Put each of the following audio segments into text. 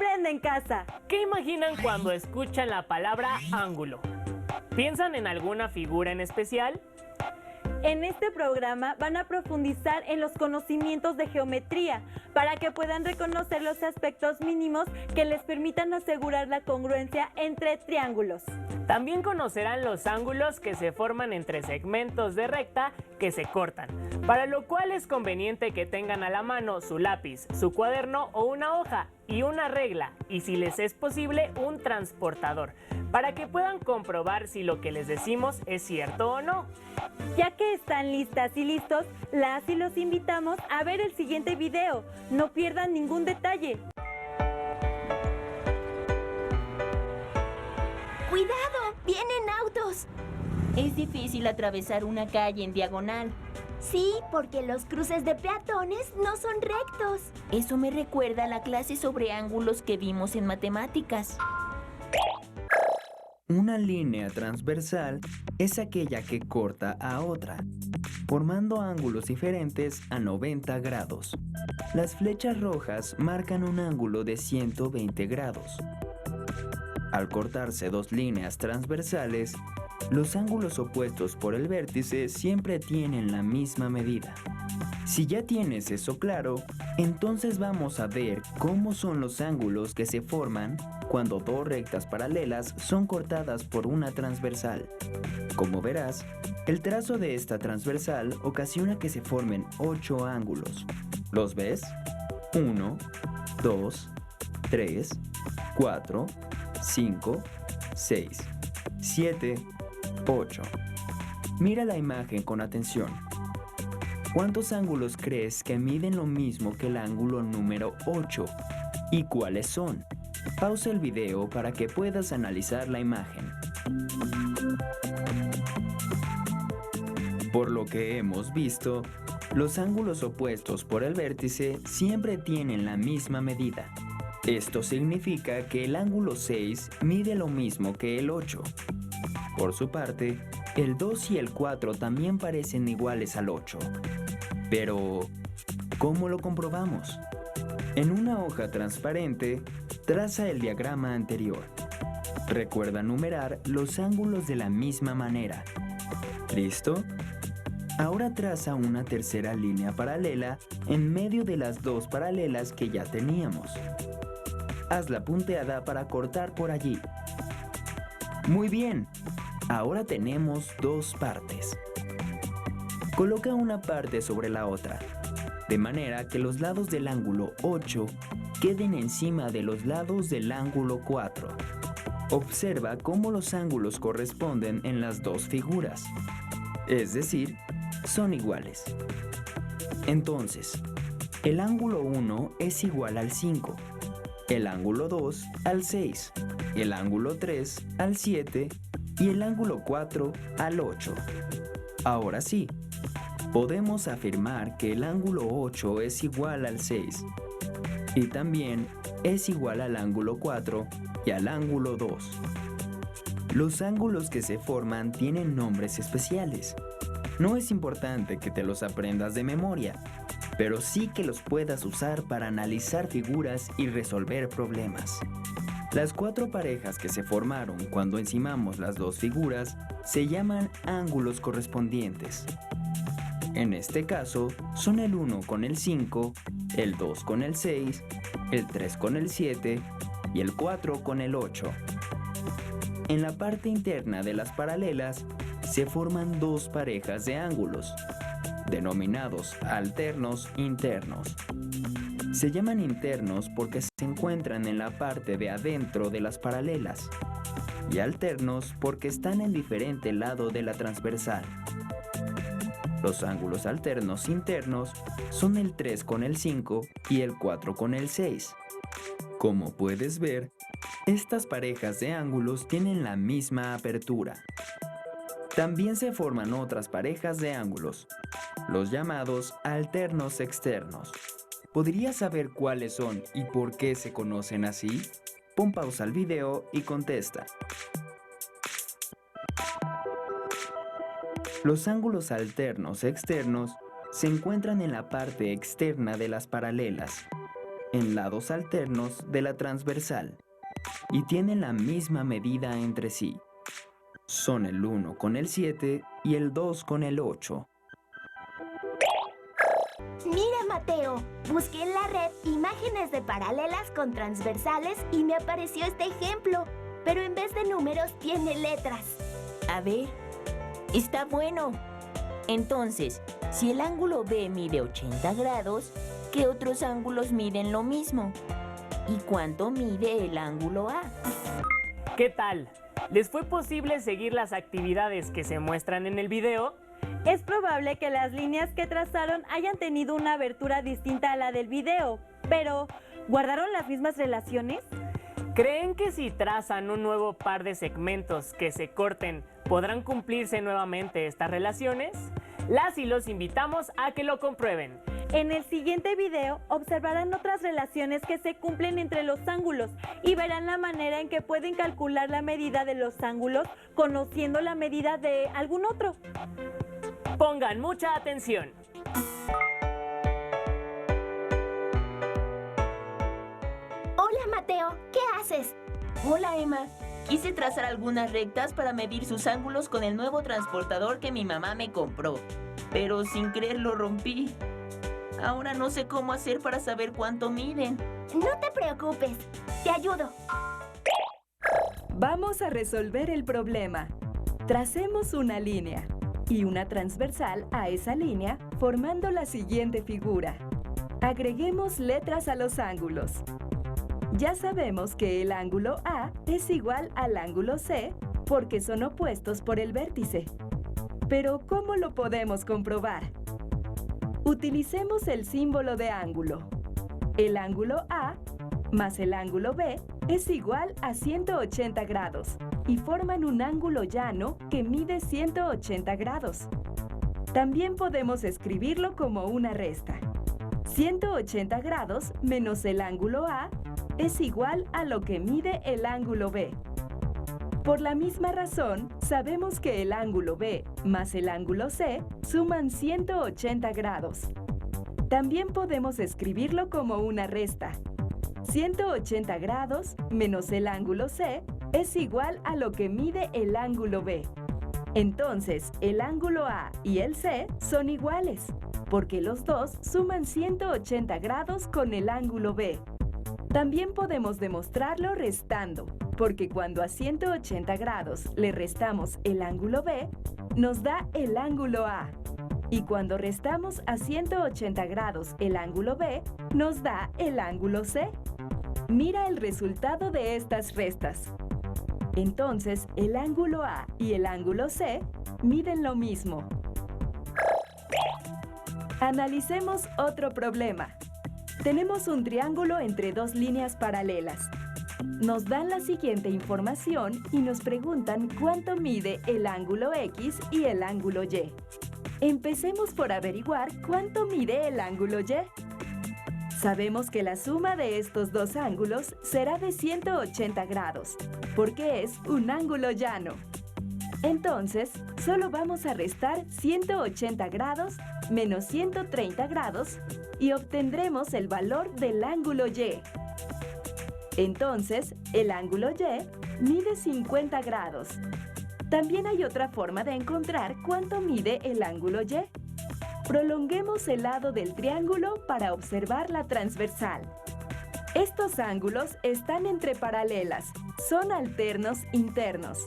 aprende en casa. ¿Qué imaginan cuando escuchan la palabra ángulo? ¿Piensan en alguna figura en especial? En este programa van a profundizar en los conocimientos de geometría para que puedan reconocer los aspectos mínimos que les permitan asegurar la congruencia entre triángulos. También conocerán los ángulos que se forman entre segmentos de recta que se cortan, para lo cual es conveniente que tengan a la mano su lápiz, su cuaderno o una hoja y una regla, y si les es posible, un transportador, para que puedan comprobar si lo que les decimos es cierto o no. Ya que están listas y listos, las y los invitamos a ver el siguiente video. No pierdan ningún detalle. ¡Cuidado! ¡Vienen autos! Es difícil atravesar una calle en diagonal. Sí, porque los cruces de peatones no son rectos. Eso me recuerda a la clase sobre ángulos que vimos en matemáticas. Una línea transversal es aquella que corta a otra, formando ángulos diferentes a 90 grados. Las flechas rojas marcan un ángulo de 120 grados. Al cortarse dos líneas transversales, los ángulos opuestos por el vértice siempre tienen la misma medida. Si ya tienes eso claro, entonces vamos a ver cómo son los ángulos que se forman cuando dos rectas paralelas son cortadas por una transversal. Como verás, el trazo de esta transversal ocasiona que se formen 8 ángulos. ¿Los ves? 1, 2, 3, 4, 5, 6, 7, 8. Mira la imagen con atención. ¿Cuántos ángulos crees que miden lo mismo que el ángulo número 8? ¿Y cuáles son? Pausa el video para que puedas analizar la imagen. Por lo que hemos visto, los ángulos opuestos por el vértice siempre tienen la misma medida. Esto significa que el ángulo 6 mide lo mismo que el 8. Por su parte, el 2 y el 4 también parecen iguales al 8. Pero, ¿cómo lo comprobamos? En una hoja transparente, traza el diagrama anterior. Recuerda numerar los ángulos de la misma manera. ¿Listo? Ahora traza una tercera línea paralela en medio de las dos paralelas que ya teníamos. Haz la punteada para cortar por allí. Muy bien, ahora tenemos dos partes. Coloca una parte sobre la otra, de manera que los lados del ángulo 8 queden encima de los lados del ángulo 4. Observa cómo los ángulos corresponden en las dos figuras, es decir, son iguales. Entonces, el ángulo 1 es igual al 5, el ángulo 2 al 6, el ángulo 3 al 7 y el ángulo 4 al 8. Ahora sí, podemos afirmar que el ángulo 8 es igual al 6 y también es igual al ángulo 4 y al ángulo 2. Los ángulos que se forman tienen nombres especiales. No es importante que te los aprendas de memoria, pero sí que los puedas usar para analizar figuras y resolver problemas. Las cuatro parejas que se formaron cuando encimamos las dos figuras se llaman ángulos correspondientes. En este caso, son el 1 con el 5, el 2 con el 6, el 3 con el 7 y el 4 con el 8. En la parte interna de las paralelas se forman dos parejas de ángulos, denominados alternos internos. Se llaman internos porque se encuentran en la parte de adentro de las paralelas, y alternos porque están en diferente lado de la transversal. Los ángulos alternos internos son el 3 con el 5 y el 4 con el 6. Como puedes ver, estas parejas de ángulos tienen la misma apertura. También se forman otras parejas de ángulos, los llamados alternos externos. ¿Podrías saber cuáles son y por qué se conocen así? Pon pausa al video y contesta. Los ángulos alternos externos se encuentran en la parte externa de las paralelas. en lados alternos de la transversal y tienen la misma medida entre sí. Son el 1 con el 7 y el 2 con el 8. Mira, Mateo, busqué en la red imágenes de paralelas con transversales y me apareció este ejemplo, pero en vez de números tiene letras. A ver, está bueno. Entonces, si el ángulo B mide 80 grados, ¿qué otros ángulos miden lo mismo? ¿Y cuánto mide el ángulo A? ¿Qué tal? ¿Les fue posible seguir las actividades que se muestran en el video? Es probable que las líneas que trazaron hayan tenido una abertura distinta a la del video, pero ¿guardaron las mismas relaciones? ¿Creen que si trazan un nuevo par de segmentos que se corten, podrán cumplirse nuevamente estas relaciones? Las y los invitamos a que lo comprueben. En el siguiente video observarán otras relaciones que se cumplen entre los ángulos y verán la manera en que pueden calcular la medida de los ángulos conociendo la medida de algún otro. Pongan mucha atención. Hola, Mateo, ¿qué haces? Hola, Emma. Quise trazar algunas rectas para medir sus ángulos con el nuevo transportador que mi mamá me compró, pero sin querer lo rompí. Ahora no sé cómo hacer para saber cuánto miden. No te preocupes, te ayudo. Vamos a resolver el problema. Tracemos una línea y una transversal a esa línea formando la siguiente figura. Agreguemos letras a los ángulos. Ya sabemos que el ángulo A es igual al ángulo C porque son opuestos por el vértice. Pero ¿cómo lo podemos comprobar? Utilicemos el símbolo de ángulo. El ángulo A más el ángulo B es igual a 180 grados y forman un ángulo llano que mide 180 grados. También podemos escribirlo como una resta. 180 grados menos el ángulo A es igual a lo que mide el ángulo B. Por la misma razón, sabemos que el ángulo B más el ángulo C suman 180 grados. También podemos escribirlo como una resta. 180 grados menos el ángulo C es igual a lo que mide el ángulo B. Entonces, el ángulo A y el C son iguales, porque los dos suman 180 grados con el ángulo B. También podemos demostrarlo restando, porque cuando a 180 grados le restamos el ángulo B, nos da el ángulo A. Y cuando restamos a 180 grados el ángulo B, nos da el ángulo C. Mira el resultado de estas restas. Entonces, el ángulo A y el ángulo C miden lo mismo. Analicemos otro problema. Tenemos un triángulo entre dos líneas paralelas. Nos dan la siguiente información y nos preguntan cuánto mide el ángulo X y el ángulo Y. Empecemos por averiguar cuánto mide el ángulo Y. Sabemos que la suma de estos dos ángulos será de 180 grados, porque es un ángulo llano. Entonces, solo vamos a restar 180 grados menos 130 grados y obtendremos el valor del ángulo Y. Entonces, el ángulo Y mide 50 grados. También hay otra forma de encontrar cuánto mide el ángulo Y. Prolonguemos el lado del triángulo para observar la transversal. Estos ángulos están entre paralelas, son alternos internos.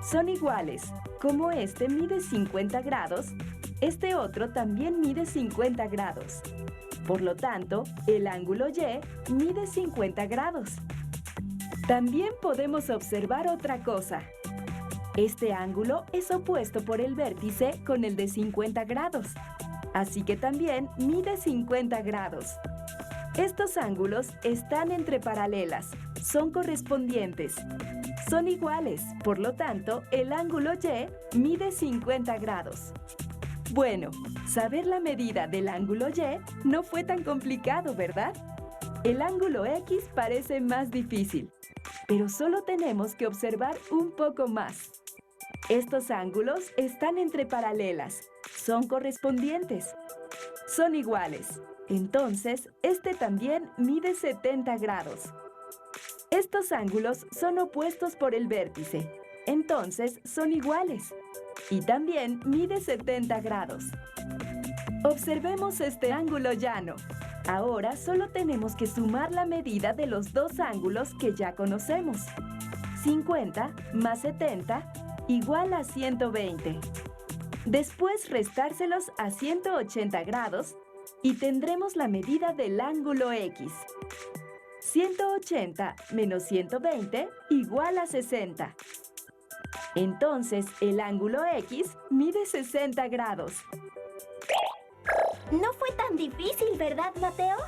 Son iguales, como este mide 50 grados, este otro también mide 50 grados. Por lo tanto, el ángulo Y mide 50 grados. También podemos observar otra cosa. Este ángulo es opuesto por el vértice con el de 50 grados, así que también mide 50 grados. Estos ángulos están entre paralelas, son correspondientes. Son iguales, por lo tanto, el ángulo Y mide 50 grados. Bueno, saber la medida del ángulo Y no fue tan complicado, ¿verdad? El ángulo X parece más difícil, pero solo tenemos que observar un poco más. Estos ángulos están entre paralelas, son correspondientes, son iguales. Entonces, este también mide 70 grados. Estos ángulos son opuestos por el vértice, entonces son iguales. Y también mide 70 grados. Observemos este ángulo llano. Ahora solo tenemos que sumar la medida de los dos ángulos que ya conocemos. 50 más 70 igual a 120. Después restárselos a 180 grados y tendremos la medida del ángulo X. 180 menos 120 igual a 60. Entonces, el ángulo X mide 60 grados. No fue tan difícil, ¿verdad, Mateo?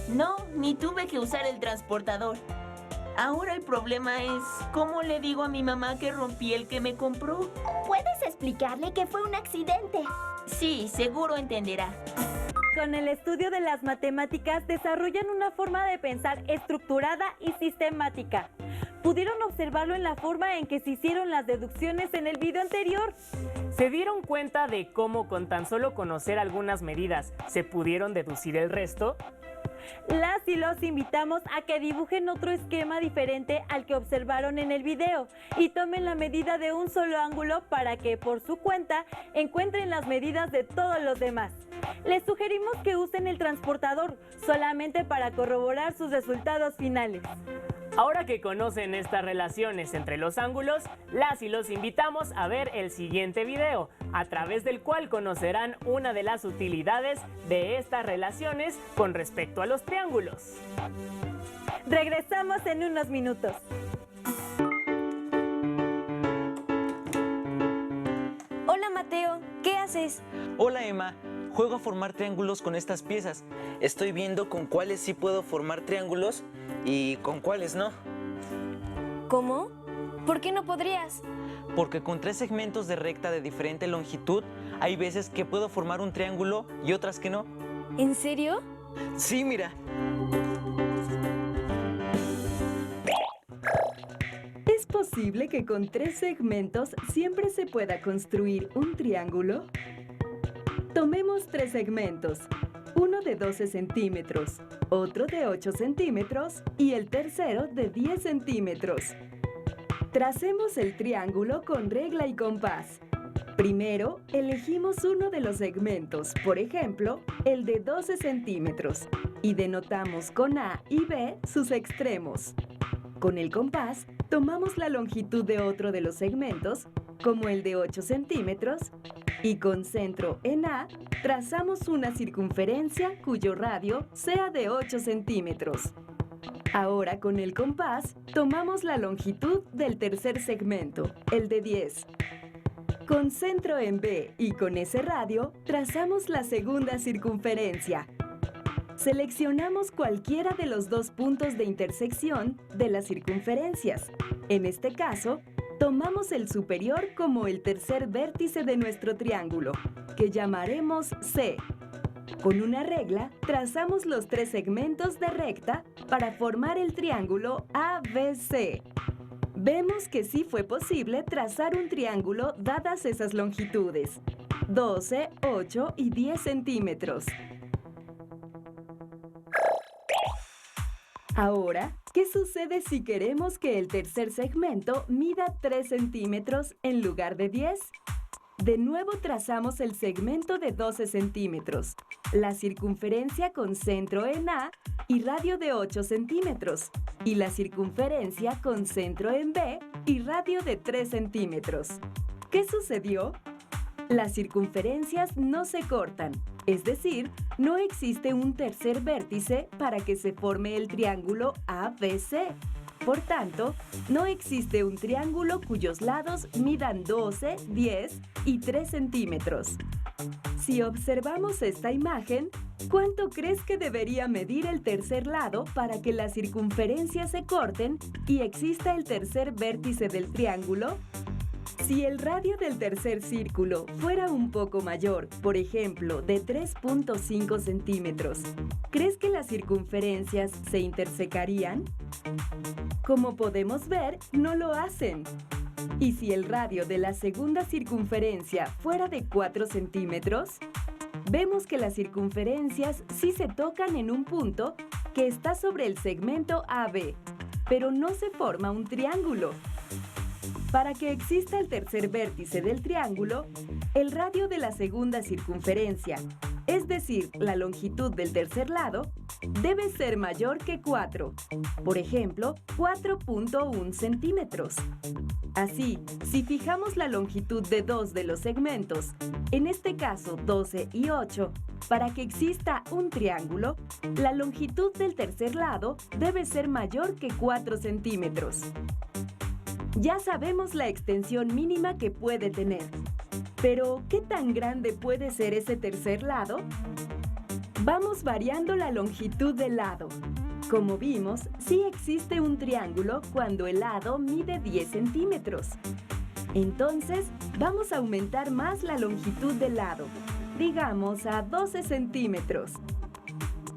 No, ni tuve que usar el transportador. Ahora el problema es, ¿cómo le digo a mi mamá que rompí el que me compró? ¿Puedes explicarle que fue un accidente? Sí, seguro entenderá. Con el estudio de las matemáticas desarrollan una forma de pensar estructurada y sistemática. Pudieron observarlo en la forma en que se hicieron las deducciones en el video anterior. ¿Se dieron cuenta de cómo con tan solo conocer algunas medidas se pudieron deducir el resto? Las y los invitamos a que dibujen otro esquema diferente al que observaron en el video y tomen la medida de un solo ángulo para que, por su cuenta, encuentren las medidas de todos los demás. Les sugerimos que usen el transportador solamente para corroborar sus resultados finales. Ahora que conocen estas relaciones entre los ángulos, las y los invitamos a ver el siguiente video, a través del cual conocerán una de las utilidades de estas relaciones con respecto a los triángulos. Regresamos en unos minutos. Hola Mateo, ¿qué haces? Hola Emma, juego a formar triángulos con estas piezas. Estoy viendo con cuáles sí puedo formar triángulos y con cuáles no. ¿Cómo? ¿Por qué no podrías? Porque con 3 segmentos de recta de diferente longitud, hay veces que puedo formar un triángulo y otras que no. ¿En serio? Sí, mira. ¿Es posible que con 3 segmentos siempre se pueda construir un triángulo? Tomemos 3 segmentos, uno de 12 centímetros, otro de 8 centímetros y el tercero de 10 centímetros. Tracemos el triángulo con regla y compás. Primero, elegimos uno de los segmentos, por ejemplo, el de 12 centímetros, y denotamos con A y B sus extremos. Con el compás, tomamos la longitud de otro de los segmentos, como el de 8 centímetros, y con centro en A, trazamos una circunferencia cuyo radio sea de 8 centímetros. Ahora con el compás, tomamos la longitud del tercer segmento, el de 10. Con centro en B y con ese radio, trazamos la segunda circunferencia. Seleccionamos cualquiera de los 2 puntos de intersección de las circunferencias. En este caso, tomamos el superior como el tercer vértice de nuestro triángulo, que llamaremos C. Con una regla, trazamos los 3 segmentos de recta para formar el triángulo ABC. Vemos que sí fue posible trazar un triángulo dadas esas longitudes, 12, 8 y 10 centímetros. Ahora, ¿qué sucede si queremos que el tercer segmento mida 3 centímetros en lugar de 10? De nuevo trazamos el segmento de 12 centímetros, la circunferencia con centro en A y radio de 8 centímetros, y la circunferencia con centro en B y radio de 3 centímetros. ¿Qué sucedió? Las circunferencias no se cortan, es decir, no existe un tercer vértice para que se forme el triángulo ABC. Por tanto, no existe un triángulo cuyos lados midan 12, 10 y 3 centímetros. Si observamos esta imagen, ¿cuánto crees que debería medir el tercer lado para que las circunferencias se corten y exista el tercer vértice del triángulo? Si el radio del tercer círculo fuera un poco mayor, por ejemplo, de 3.5 centímetros, ¿crees que las circunferencias se intersecarían? Como podemos ver, no lo hacen. Y si el radio de la segunda circunferencia fuera de 4 centímetros, vemos que las circunferencias sí se tocan en un punto que está sobre el segmento AB, pero no se forma un triángulo. Para que exista el tercer vértice del triángulo, el radio de la segunda circunferencia, es decir, la longitud del tercer lado, debe ser mayor que 4, por ejemplo, 4.1 centímetros. Así, si fijamos la longitud de dos de los segmentos, en este caso 12 y 8, para que exista un triángulo, la longitud del tercer lado debe ser mayor que 4 centímetros. Ya sabemos la extensión mínima que puede tener. Pero, ¿qué tan grande puede ser ese tercer lado? Vamos variando la longitud del lado. Como vimos, sí existe un triángulo cuando el lado mide 10 centímetros. Entonces, vamos a aumentar más la longitud del lado, digamos a 12 centímetros.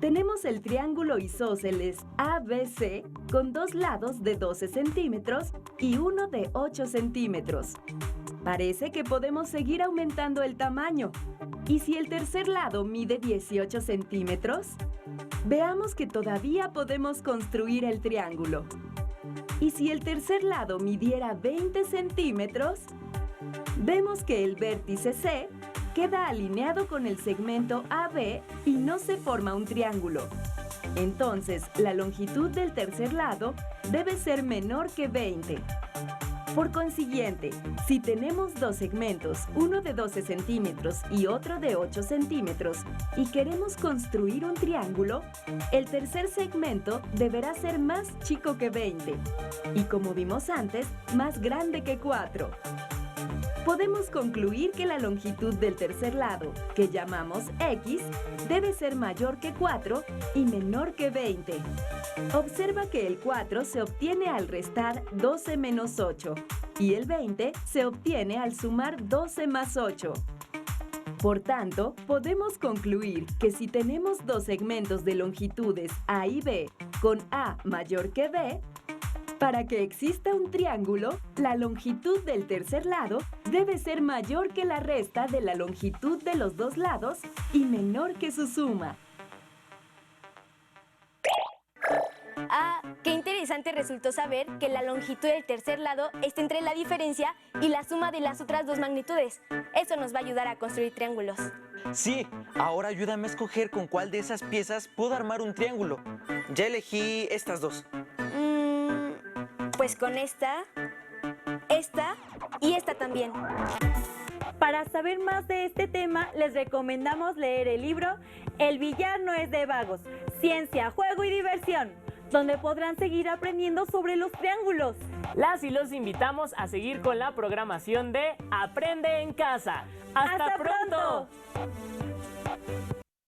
Tenemos el triángulo isósceles ABC con dos lados de 12 centímetros y uno de 8 centímetros. Parece que podemos seguir aumentando el tamaño. ¿Y si el tercer lado mide 18 centímetros? Veamos que todavía podemos construir el triángulo. ¿Y si el tercer lado midiera 20 centímetros? Vemos que el vértice C queda alineado con el segmento AB y no se forma un triángulo. Entonces, la longitud del tercer lado debe ser menor que 20. Por consiguiente, si tenemos dos segmentos, uno de 12 centímetros y otro de 8 centímetros, y queremos construir un triángulo, el tercer segmento deberá ser más chico que 20 y, como vimos antes, más grande que 4. Podemos concluir que la longitud del tercer lado, que llamamos X, debe ser mayor que 4 y menor que 20. Observa que el 4 se obtiene al restar 12 menos 8 y el 20 se obtiene al sumar 12 más 8. Por tanto, podemos concluir que si tenemos dos segmentos de longitudes A y B con A mayor que B, para que exista un triángulo, la longitud del tercer lado debe ser mayor que la resta de la longitud de los dos lados y menor que su suma. Ah, qué interesante resultó saber que la longitud del tercer lado está entre la diferencia y la suma de las otras dos magnitudes. Eso nos va a ayudar a construir triángulos. Sí, ahora ayúdame a escoger con cuál de esas piezas puedo armar un triángulo. Ya elegí estas dos. Pues con esta y esta también. Para saber más de este tema, les recomendamos leer el libro El billar no es de vagos, ciencia, juego y diversión, donde podrán seguir aprendiendo sobre los triángulos. Las y los invitamos a seguir con la programación de Aprende en Casa. ¡Hasta pronto!